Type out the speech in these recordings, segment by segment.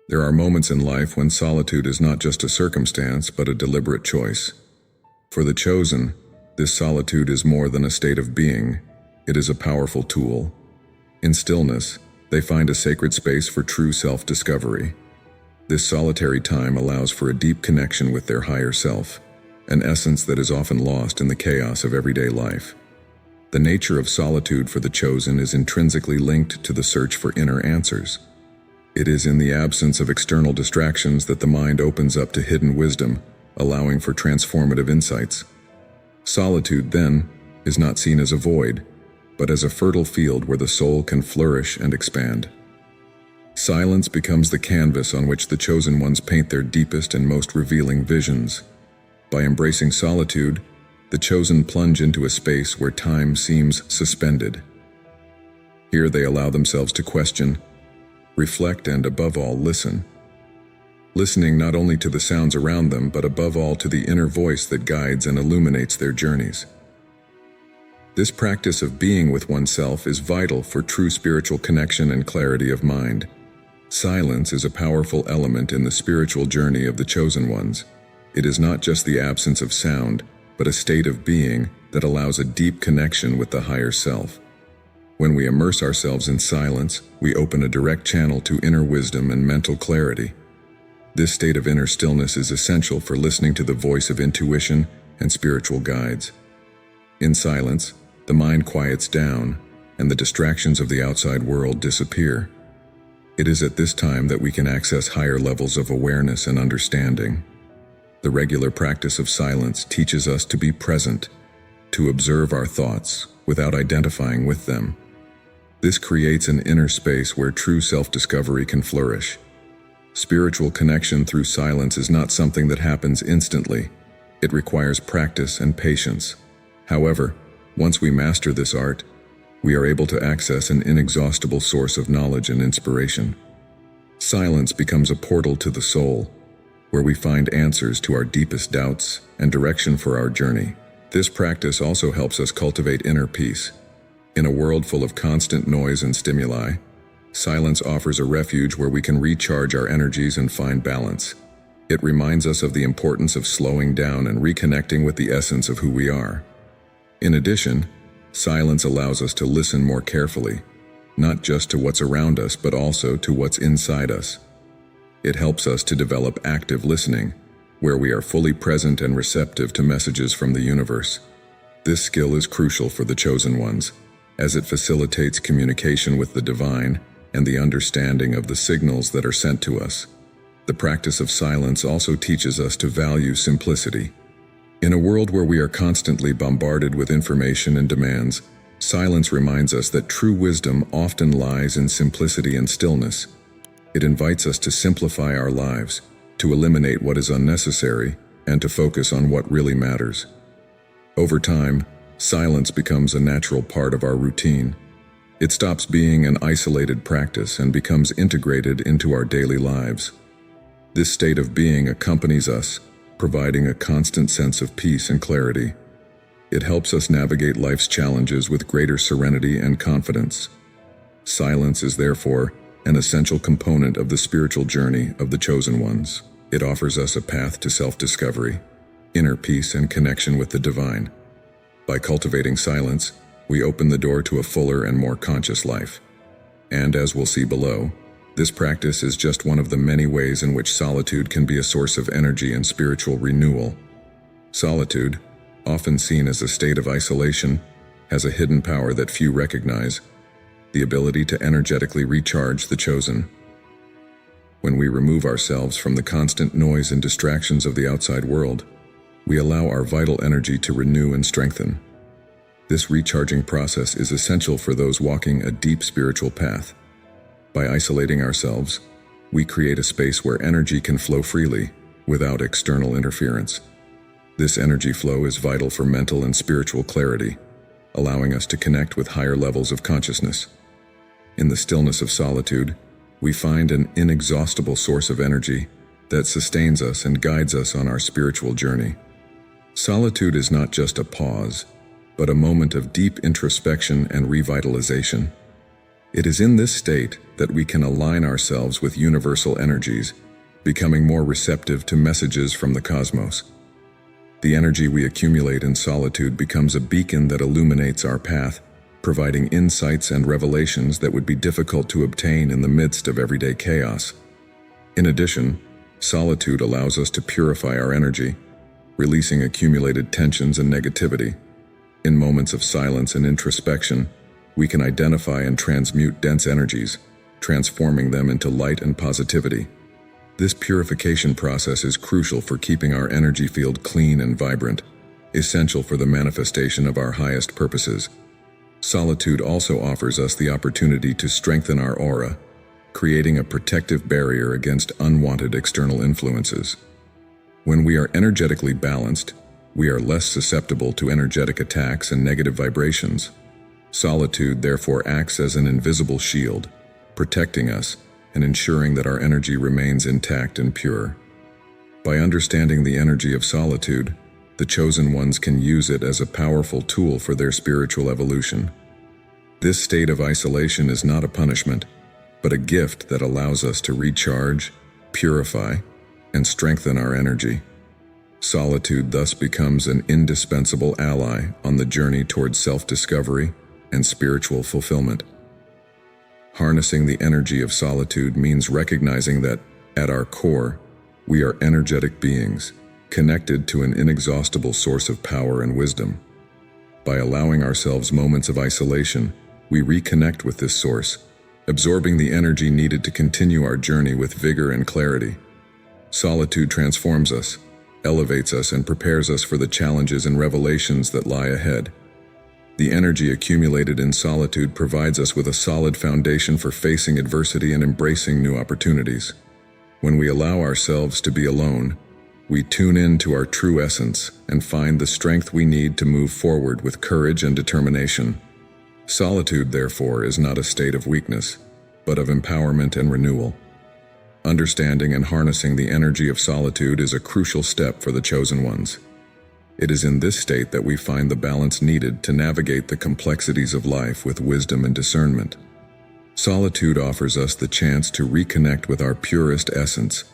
There are moments in life when solitude is not just a circumstance, but a deliberate choice. For the chosen, this solitude is more than a state of being. It is a powerful tool. In stillness, they find a sacred space for true self-discovery. This solitary time allows for a deep connection with their higher self, an essence that is often lost in the chaos of everyday life. The nature of solitude for the chosen is intrinsically linked to the search for inner answers. It is in the absence of external distractions that the mind opens up to hidden wisdom, allowing for transformative insights. Solitude, then, is not seen as a void, but as a fertile field where the soul can flourish and expand. Silence becomes the canvas on which the chosen ones paint their deepest and most revealing visions. By embracing solitude, the chosen plunge into a space where time seems suspended. Here they allow themselves to question, reflect, and above all, listen. Listening not only to the sounds around them, but above all to the inner voice that guides and illuminates their journeys. This practice of being with oneself is vital for true spiritual connection and clarity of mind. Silence is a powerful element in the spiritual journey of the chosen ones. It is not just the absence of sound, but a state of being that allows a deep connection with the higher self. When we immerse ourselves in silence, we open a direct channel to inner wisdom and mental clarity. This state of inner stillness is essential for listening to the voice of intuition and spiritual guides. In silence, the mind quiets down, and the distractions of the outside world disappear. It is at this time that we can access higher levels of awareness and understanding. The regular practice of silence teaches us to be present, to observe our thoughts without identifying with them. This creates an inner space where true self-discovery can flourish. Spiritual connection through silence is not something that happens instantly. It requires practice and patience. However, once we master this art, we are able to access an inexhaustible source of knowledge and inspiration. Silence becomes a portal to the soul, where we find answers to our deepest doubts and direction for our journey. This practice also helps us cultivate inner peace. In a world full of constant noise and stimuli, silence offers a refuge where we can recharge our energies and find balance. It reminds us of the importance of slowing down and reconnecting with the essence of who we are. In addition, silence allows us to listen more carefully, not just to what's around us, but also to what's inside us. It helps us to develop active listening, where we are fully present and receptive to messages from the universe. This skill is crucial for the chosen ones, as it facilitates communication with the divine and the understanding of the signals that are sent to us. The practice of silence also teaches us to value simplicity. In a world where we are constantly bombarded with information and demands, silence reminds us that true wisdom often lies in simplicity and stillness. It invites us to simplify our lives, to eliminate what is unnecessary, and to focus on what really matters. Over time, silence becomes a natural part of our routine. It stops being an isolated practice and becomes integrated into our daily lives. This state of being accompanies us, providing a constant sense of peace and clarity. It helps us navigate life's challenges with greater serenity and confidence. Silence is therefore an essential component of the spiritual journey of the chosen ones. It offers us a path to self-discovery, inner peace, and connection with the divine. By cultivating silence, we open the door to a fuller and more conscious life. And as we'll see below, this practice is just one of the many ways in which solitude can be a source of energy and spiritual renewal. Solitude, often seen as a state of isolation, has a hidden power that few recognize: the ability to energetically recharge the chosen. When we remove ourselves from the constant noise and distractions of the outside world, we allow our vital energy to renew and strengthen. This recharging process is essential for those walking a deep spiritual path. By isolating ourselves, we create a space where energy can flow freely, without external interference. This energy flow is vital for mental and spiritual clarity, allowing us to connect with higher levels of consciousness. In the stillness of solitude, we find an inexhaustible source of energy that sustains us and guides us on our spiritual journey. Solitude is not just a pause, but a moment of deep introspection and revitalization. It is in this state that we can align ourselves with universal energies, becoming more receptive to messages from the cosmos. The energy we accumulate in solitude becomes a beacon that illuminates our path, providing insights and revelations that would be difficult to obtain in the midst of everyday chaos. In addition, solitude allows us to purify our energy, releasing accumulated tensions and negativity. In moments of silence and introspection, we can identify and transmute dense energies, transforming them into light and positivity. This purification process is crucial for keeping our energy field clean and vibrant, essential for the manifestation of our highest purposes. Solitude also offers us the opportunity to strengthen our aura, creating a protective barrier against unwanted external influences. When we are energetically balanced, we are less susceptible to energetic attacks and negative vibrations. Solitude therefore acts as an invisible shield, protecting us and ensuring that our energy remains intact and pure. By understanding the energy of solitude, the chosen ones can use it as a powerful tool for their spiritual evolution. This state of isolation is not a punishment, but a gift that allows us to recharge, purify, and strengthen our energy. Solitude thus becomes an indispensable ally on the journey towards self-discovery and spiritual fulfillment. Harnessing the energy of solitude means recognizing that, at our core, we are energetic beings, connected to an inexhaustible source of power and wisdom. By allowing ourselves moments of isolation, we reconnect with this source, absorbing the energy needed to continue our journey with vigor and clarity. Solitude transforms us, elevates us, and prepares us for the challenges and revelations that lie ahead. The energy accumulated in solitude provides us with a solid foundation for facing adversity and embracing new opportunities. When we allow ourselves to be alone, we tune in to our true essence and find the strength we need to move forward with courage and determination. Solitude, therefore, is not a state of weakness, but of empowerment and renewal. Understanding and harnessing the energy of solitude is a crucial step for the chosen ones. It is in this state that we find the balance needed to navigate the complexities of life with wisdom and discernment. Solitude offers us the chance to reconnect with our purest essence,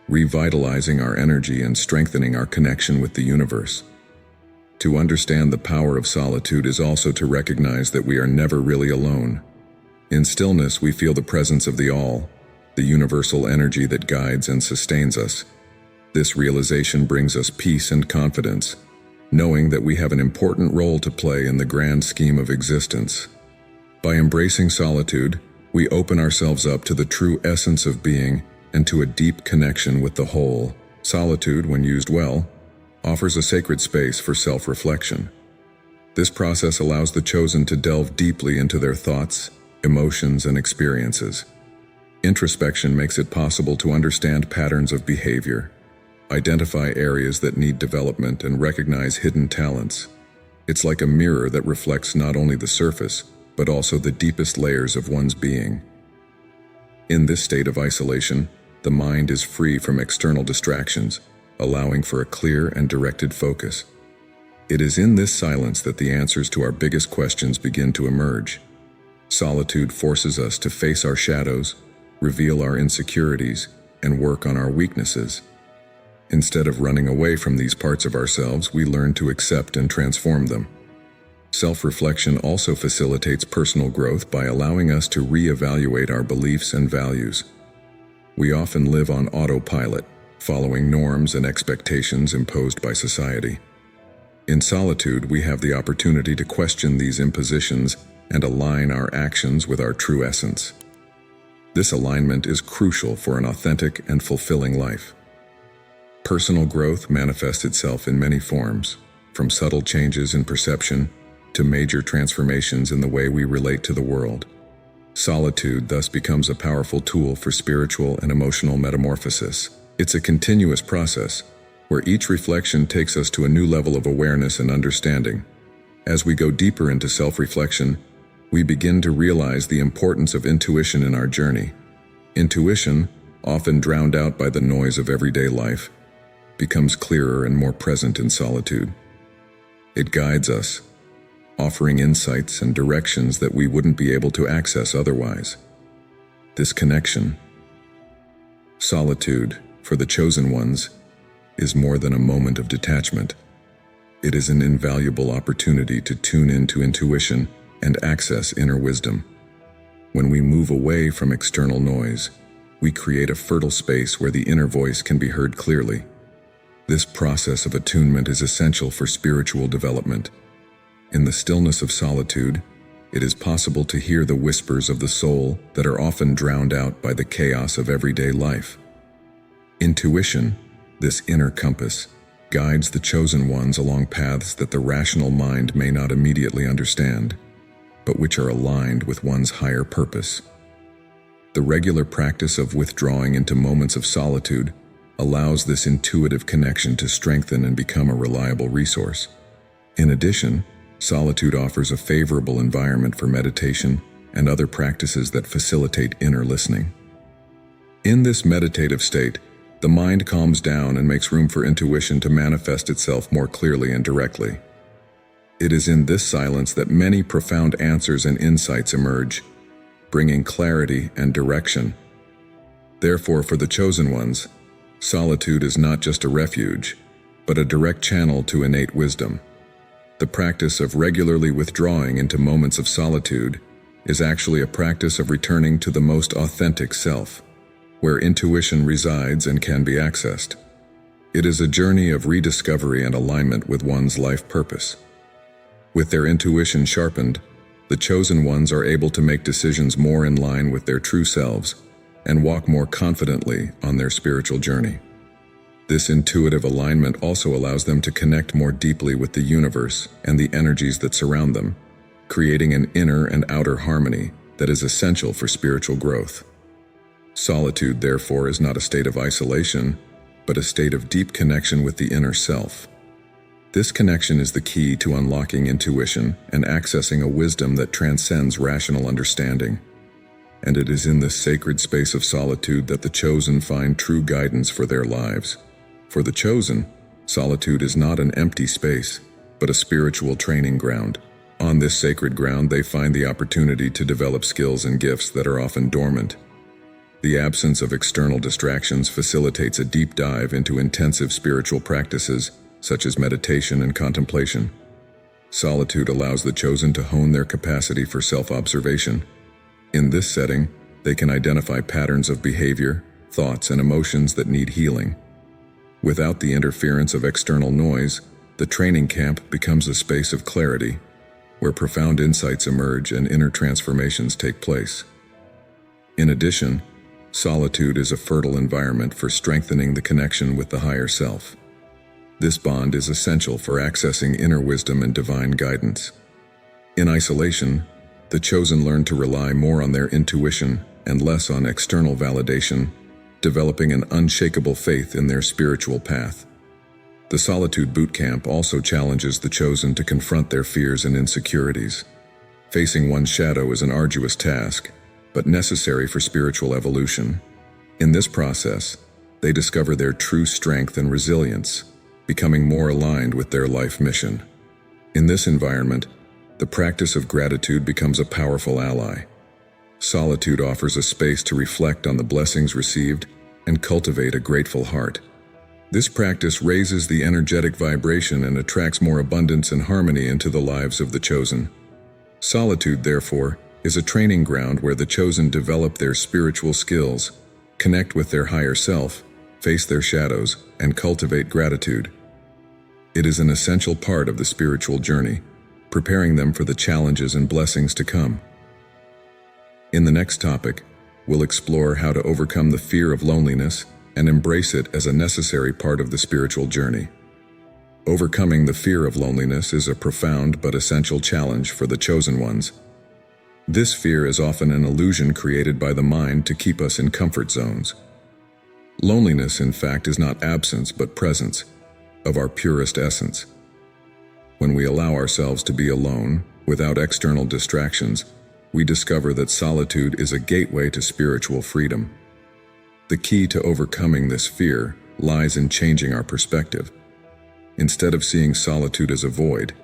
revitalizing our energy and strengthening our connection with the universe. To understand the power of solitude is also to recognize that we are never really alone. In stillness, we feel the presence of the All, the universal energy that guides and sustains us. This realization brings us peace and confidence, knowing that we have an important role to play in the grand scheme of existence. By embracing solitude, we open ourselves up to the true essence of being and to a deep connection with the whole. Solitude, when used well, offers a sacred space for self-reflection. This process allows the chosen to delve deeply into their thoughts, emotions, and experiences. Introspection makes it possible to understand patterns of behavior, identify areas that need development, and recognize hidden talents. It's like a mirror that reflects not only the surface, but also the deepest layers of one's being. In this state of isolation, the mind is free from external distractions, allowing for a clear and directed focus. It is in this silence that the answers to our biggest questions begin to emerge. Solitude forces us to face our shadows, reveal our insecurities, and work on our weaknesses. Instead of running away from these parts of ourselves, we learn to accept and transform them. Self-reflection also facilitates personal growth by allowing us to reevaluate our beliefs and values. We often live on autopilot, following norms and expectations imposed by society. In solitude, we have the opportunity to question these impositions and align our actions with our true essence. This alignment is crucial for an authentic and fulfilling life. Personal growth manifests itself in many forms, from subtle changes in perception to major transformations in the way we relate to the world. Solitude thus becomes a powerful tool for spiritual and emotional metamorphosis. It's a continuous process, where each reflection takes us to a new level of awareness and understanding. As we go deeper into self-reflection, we begin to realize the importance of intuition in our journey. Intuition, often drowned out by the noise of everyday life, becomes clearer and more present in solitude. It guides us, offering insights and directions that we wouldn't be able to access otherwise. This connection, solitude, for the chosen ones, is more than a moment of detachment. It is an invaluable opportunity to tune into intuition and access inner wisdom. When we move away from external noise, we create a fertile space where the inner voice can be heard clearly. This process of attunement is essential for spiritual development. In the stillness of solitude, it is possible to hear the whispers of the soul that are often drowned out by the chaos of everyday life. Intuition, this inner compass, guides the chosen ones along paths that the rational mind may not immediately understand, but which are aligned with one's higher purpose. The regular practice of withdrawing into moments of solitude allows this intuitive connection to strengthen and become a reliable resource. In addition, solitude offers a favorable environment for meditation and other practices that facilitate inner listening. In this meditative state, the mind calms down and makes room for intuition to manifest itself more clearly and directly. It is in this silence that many profound answers and insights emerge, bringing clarity and direction. Therefore, for the chosen ones, solitude is not just a refuge, but a direct channel to innate wisdom. The practice of regularly withdrawing into moments of solitude is actually a practice of returning to the most authentic self, where intuition resides and can be accessed. It is a journey of rediscovery and alignment with one's life purpose. With their intuition sharpened, the chosen ones are able to make decisions more in line with their true selves and walk more confidently on their spiritual journey. This intuitive alignment also allows them to connect more deeply with the universe and the energies that surround them, creating an inner and outer harmony that is essential for spiritual growth. Solitude, therefore, is not a state of isolation, but a state of deep connection with the inner self. This connection is the key to unlocking intuition and accessing a wisdom that transcends rational understanding. And it is in this sacred space of solitude that the chosen find true guidance for their lives. For the chosen, solitude is not an empty space, but a spiritual training ground. On this sacred ground, they find the opportunity to develop skills and gifts that are often dormant. The absence of external distractions facilitates a deep dive into intensive spiritual practices, such as meditation and contemplation. Solitude allows the chosen to hone their capacity for self-observation. In this setting, they can identify patterns of behavior, thoughts, and emotions that need healing. Without the interference of external noise, the training camp becomes a space of clarity, where profound insights emerge and inner transformations take place. In addition, solitude is a fertile environment for strengthening the connection with the higher self. This bond is essential for accessing inner wisdom and divine guidance. In isolation, the chosen learn to rely more on their intuition and less on external validation, developing an unshakable faith in their spiritual path. The Solitude Bootcamp also challenges the chosen to confront their fears and insecurities. Facing one's shadow is an arduous task, but necessary for spiritual evolution. In this process, they discover their true strength and resilience, becoming more aligned with their life mission. In this environment, the practice of gratitude becomes a powerful ally. Solitude offers a space to reflect on the blessings received and cultivate a grateful heart. This practice raises the energetic vibration and attracts more abundance and harmony into the lives of the chosen. Solitude, therefore, is a training ground where the chosen develop their spiritual skills, connect with their higher self, face their shadows, and cultivate gratitude. It is an essential part of the spiritual journey, preparing them for the challenges and blessings to come. In the next topic, we'll explore how to overcome the fear of loneliness and embrace it as a necessary part of the spiritual journey. Overcoming the fear of loneliness is a profound but essential challenge for the chosen ones. This fear is often an illusion created by the mind to keep us in comfort zones. Loneliness, in fact, is not absence but presence of our purest essence. When we allow ourselves to be alone, without external distractions, we discover that solitude is a gateway to spiritual freedom. The key to overcoming this fear lies in changing our perspective. Instead of seeing solitude as a void,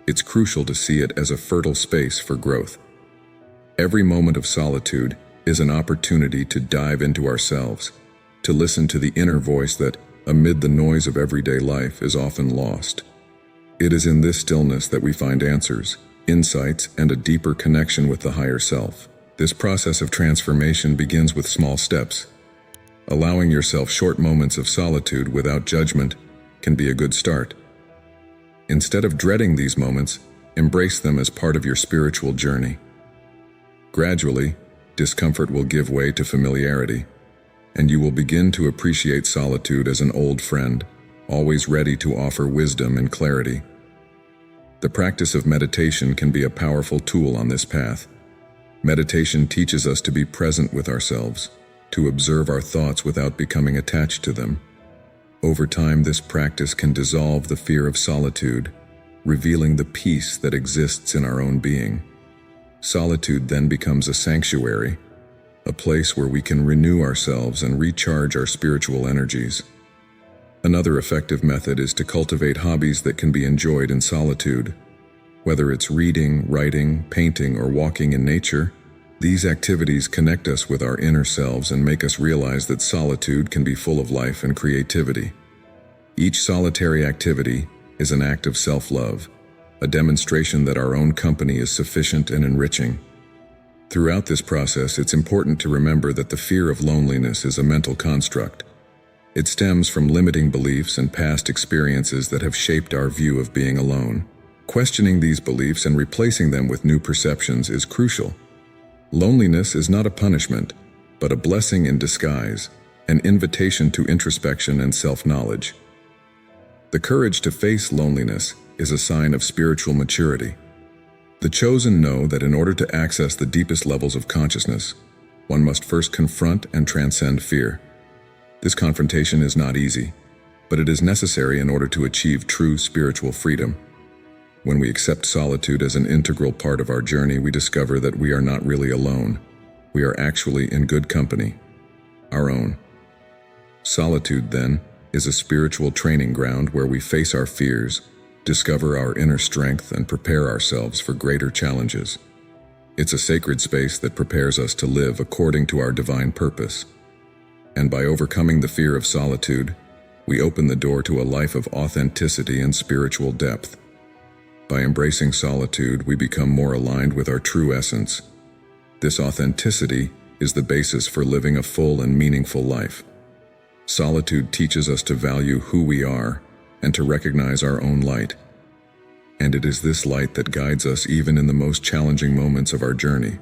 it's crucial to see it as a fertile space for growth. Every moment of solitude is an opportunity to dive into ourselves, to listen to the inner voice that, amid the noise of everyday life, is often lost. It is in this stillness that we find answers, insights, and a deeper connection with the higher self. This process of transformation begins with small steps. Allowing yourself short moments of solitude without judgment can be a good start. Instead of dreading these moments, embrace them as part of your spiritual journey. Gradually, discomfort will give way to familiarity, and you will begin to appreciate solitude as an old friend, always ready to offer wisdom and clarity. The practice of meditation can be a powerful tool on this path. Meditation teaches us to be present with ourselves, to observe our thoughts without becoming attached to them. Over time, this practice can dissolve the fear of solitude, revealing the peace that exists in our own being. Solitude then becomes a sanctuary, a place where we can renew ourselves and recharge our spiritual energies. Another effective method is to cultivate hobbies that can be enjoyed in solitude. Whether it's reading, writing, painting, or walking in nature, these activities connect us with our inner selves and make us realize that solitude can be full of life and creativity. Each solitary activity is an act of self-love, a demonstration that our own company is sufficient and enriching. Throughout this process, it's important to remember that the fear of loneliness is a mental construct. It stems from limiting beliefs and past experiences that have shaped our view of being alone. Questioning these beliefs and replacing them with new perceptions is crucial. Loneliness is not a punishment, but a blessing in disguise, an invitation to introspection and self-knowledge. The courage to face loneliness is a sign of spiritual maturity. The chosen know that in order to access the deepest levels of consciousness, one must first confront and transcend fear. This confrontation is not easy, but it is necessary in order to achieve true spiritual freedom. When we accept solitude as an integral part of our journey, we discover that we are not really alone. We are actually in good company, our own. Solitude, then, is a spiritual training ground where we face our fears, discover our inner strength, and prepare ourselves for greater challenges. It's a sacred space that prepares us to live according to our divine purpose. And by overcoming the fear of solitude, we open the door to a life of authenticity and spiritual depth. By embracing solitude, we become more aligned with our true essence. This authenticity is the basis for living a full and meaningful life. Solitude teaches us to value who we are and to recognize our own light. And it is this light that guides us even in the most challenging moments of our journey.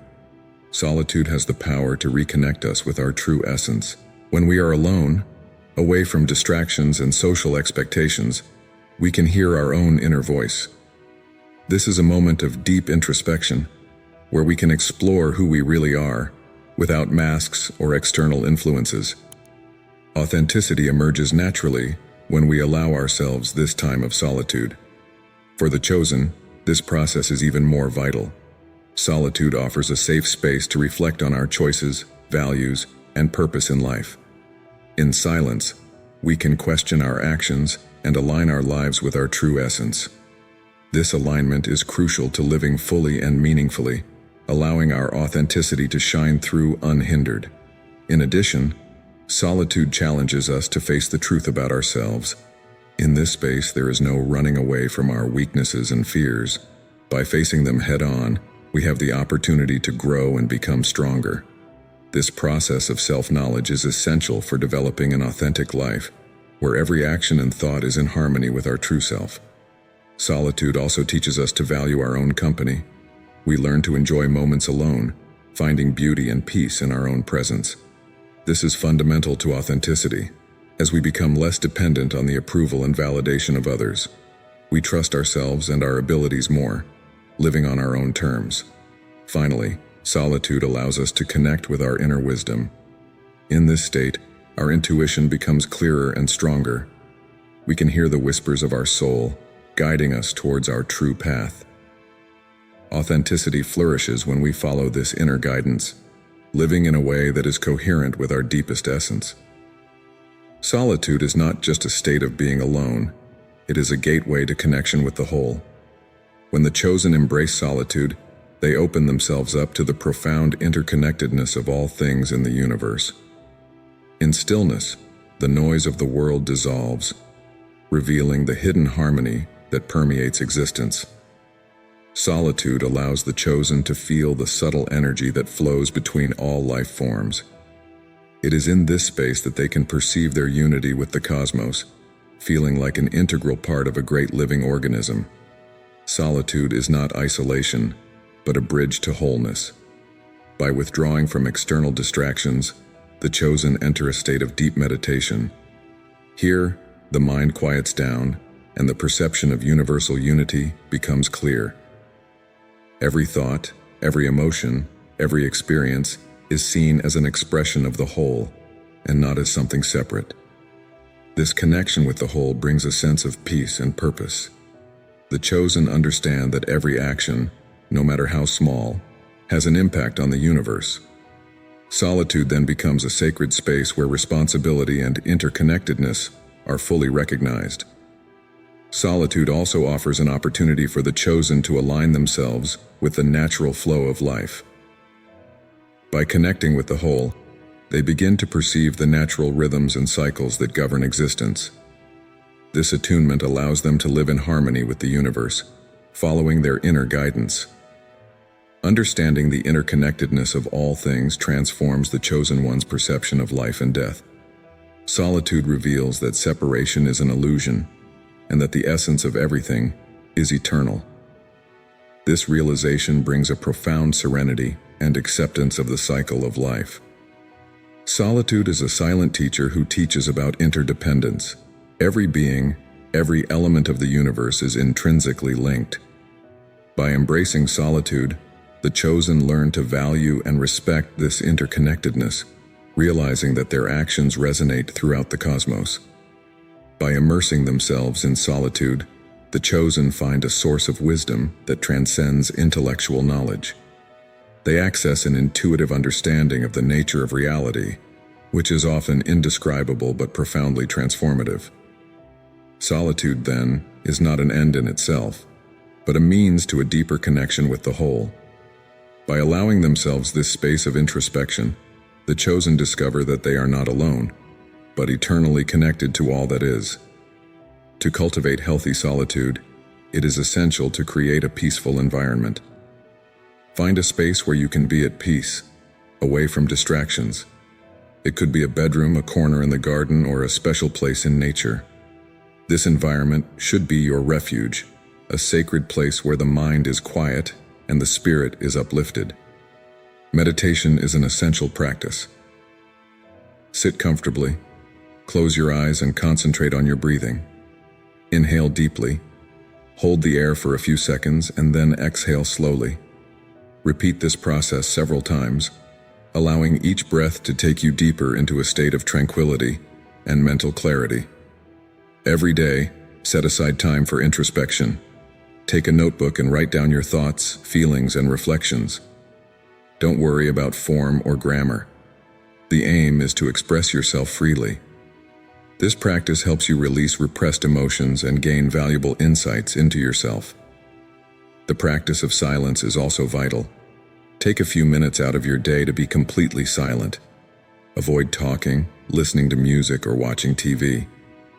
Solitude has the power to reconnect us with our true essence. When we are alone, away from distractions and social expectations, we can hear our own inner voice. This is a moment of deep introspection, where we can explore who we really are, without masks or external influences. Authenticity emerges naturally when we allow ourselves this time of solitude. For the chosen, this process is even more vital. Solitude offers a safe space to reflect on our choices, values, and purpose in life. In silence, we can question our actions and align our lives with our true essence. This alignment is crucial to living fully and meaningfully, allowing our authenticity to shine through unhindered. In addition, solitude challenges us to face the truth about ourselves. In this space, there is no running away from our weaknesses and fears. By facing them head-on, we have the opportunity to grow and become stronger. This process of self-knowledge is essential for developing an authentic life, where every action and thought is in harmony with our true self. Solitude also teaches us to value our own company. We learn to enjoy moments alone, finding beauty and peace in our own presence. This is fundamental to authenticity, as we become less dependent on the approval and validation of others. We trust ourselves and our abilities more, living on our own terms. Finally, solitude allows us to connect with our inner wisdom. In this state, our intuition becomes clearer and stronger. We can hear the whispers of our soul, guiding us towards our true path. Authenticity flourishes when we follow this inner guidance, living in a way that is coherent with our deepest essence. Solitude is not just a state of being alone, it is a gateway to connection with the whole. When the chosen embrace solitude, They open themselves up to the profound interconnectedness of all things in the universe. In stillness, the noise of the world dissolves, revealing the hidden harmony that permeates existence. Solitude allows the chosen to feel the subtle energy that flows between all life forms. It is in this space that they can perceive their unity with the cosmos, feeling like an integral part of a great living organism. Solitude is not isolation, but a bridge to wholeness. By withdrawing from external distractions, the chosen enter a state of deep meditation. Here, the mind quiets down, and the perception of universal unity becomes clear. Every thought, every emotion, every experience is seen as an expression of the whole, and not as something separate. This connection with the whole brings a sense of peace and purpose. The chosen understand that every action, no matter how small, has an impact on the universe. Solitude then becomes a sacred space where responsibility and interconnectedness are fully recognized. Solitude also offers an opportunity for the chosen to align themselves with the natural flow of life. By connecting with the whole, they begin to perceive the natural rhythms and cycles that govern existence. This attunement allows them to live in harmony with the universe, following their inner guidance. Understanding the interconnectedness of all things transforms the chosen one's perception of life and death. Solitude reveals that separation is an illusion, and that the essence of everything is eternal. This realization brings a profound serenity and acceptance of the cycle of life. Solitude is a silent teacher who teaches about interdependence. Every being, every element of the universe is intrinsically linked. By embracing solitude, the chosen learn to value and respect this interconnectedness, realizing that their actions resonate throughout the cosmos. By immersing themselves in solitude, the chosen find a source of wisdom that transcends intellectual knowledge. They access an intuitive understanding of the nature of reality, which is often indescribable but profoundly transformative. Solitude, then, is not an end in itself, but a means to a deeper connection with the whole. By allowing themselves this space of introspection, the chosen discover that they are not alone, but eternally connected to all that is. To cultivate healthy solitude, it is essential to create a peaceful environment. Find a space where you can be at peace, away from distractions. It could be a bedroom, a corner in the garden, or a special place in nature. This environment should be your refuge, a sacred place where the mind is quiet and the spirit is uplifted. Meditation is an essential practice. Sit comfortably, close your eyes and concentrate on your breathing. Inhale deeply, hold the air for a few seconds, and then exhale slowly. Repeat this process several times, allowing each breath to take you deeper into a state of tranquility and mental clarity. Every day, set aside time for introspection. Take a notebook and write down your thoughts, feelings, and reflections. Don't worry about form or grammar. The aim is to express yourself freely. This practice helps you release repressed emotions and gain valuable insights into yourself. The practice of silence is also vital. Take a few minutes out of your day to be completely silent. Avoid talking, listening to music, or watching TV.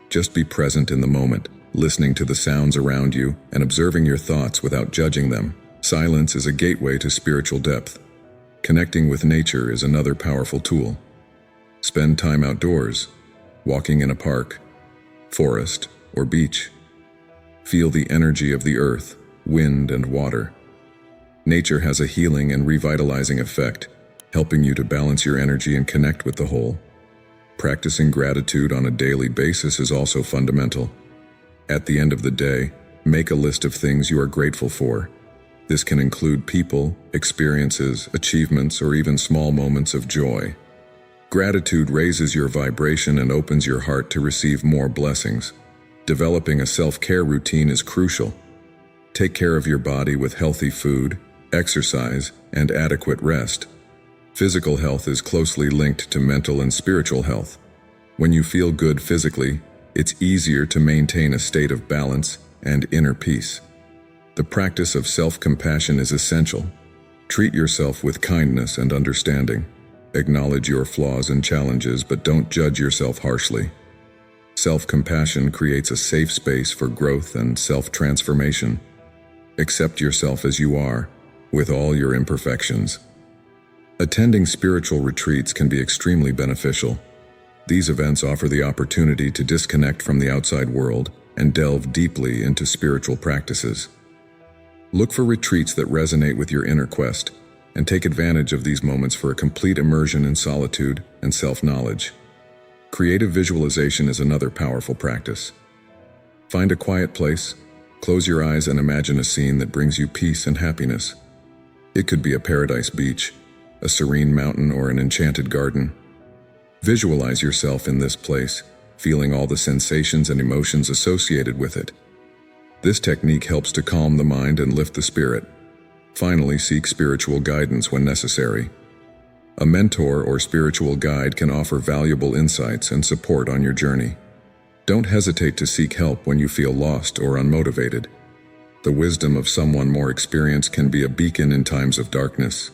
Just be present in the moment, listening to the sounds around you and observing your thoughts without judging them. Silence is a gateway to spiritual depth. Connecting with nature is another powerful tool. Spend time outdoors, walking in a park, forest, or beach. Feel the energy of the earth, wind, and water. Nature has a healing and revitalizing effect, helping you to balance your energy and connect with the whole. Practicing gratitude on a daily basis is also fundamental. At the end of the day, make a list of things you are grateful for. This can include people, experiences, achievements, or even small moments of joy. Gratitude raises your vibration and opens your heart to receive more blessings. Developing a self-care routine is crucial. Take care of your body with healthy food, exercise, and adequate rest. Physical health is closely linked to mental and spiritual health. When you feel good physically, it's easier to maintain a state of balance and inner peace. The practice of self-compassion is essential. Treat yourself with kindness and understanding. Acknowledge your flaws and challenges, but don't judge yourself harshly. Self-compassion creates a safe space for growth and self-transformation. Accept yourself as you are, with all your imperfections. Attending spiritual retreats can be extremely beneficial. These events offer the opportunity to disconnect from the outside world and delve deeply into spiritual practices. Look for retreats that resonate with your inner quest, and take advantage of these moments for a complete immersion in solitude and self-knowledge. Creative visualization is another powerful practice. Find a quiet place, close your eyes and imagine a scene that brings you peace and happiness. It could be a paradise beach, a serene mountain, or an enchanted garden. Visualize yourself in this place, feeling all the sensations and emotions associated with it. This technique helps to calm the mind and lift the spirit. Finally, seek spiritual guidance when necessary. A mentor or spiritual guide can offer valuable insights and support on your journey. Don't hesitate to seek help when you feel lost or unmotivated. The wisdom of someone more experienced can be a beacon in times of darkness.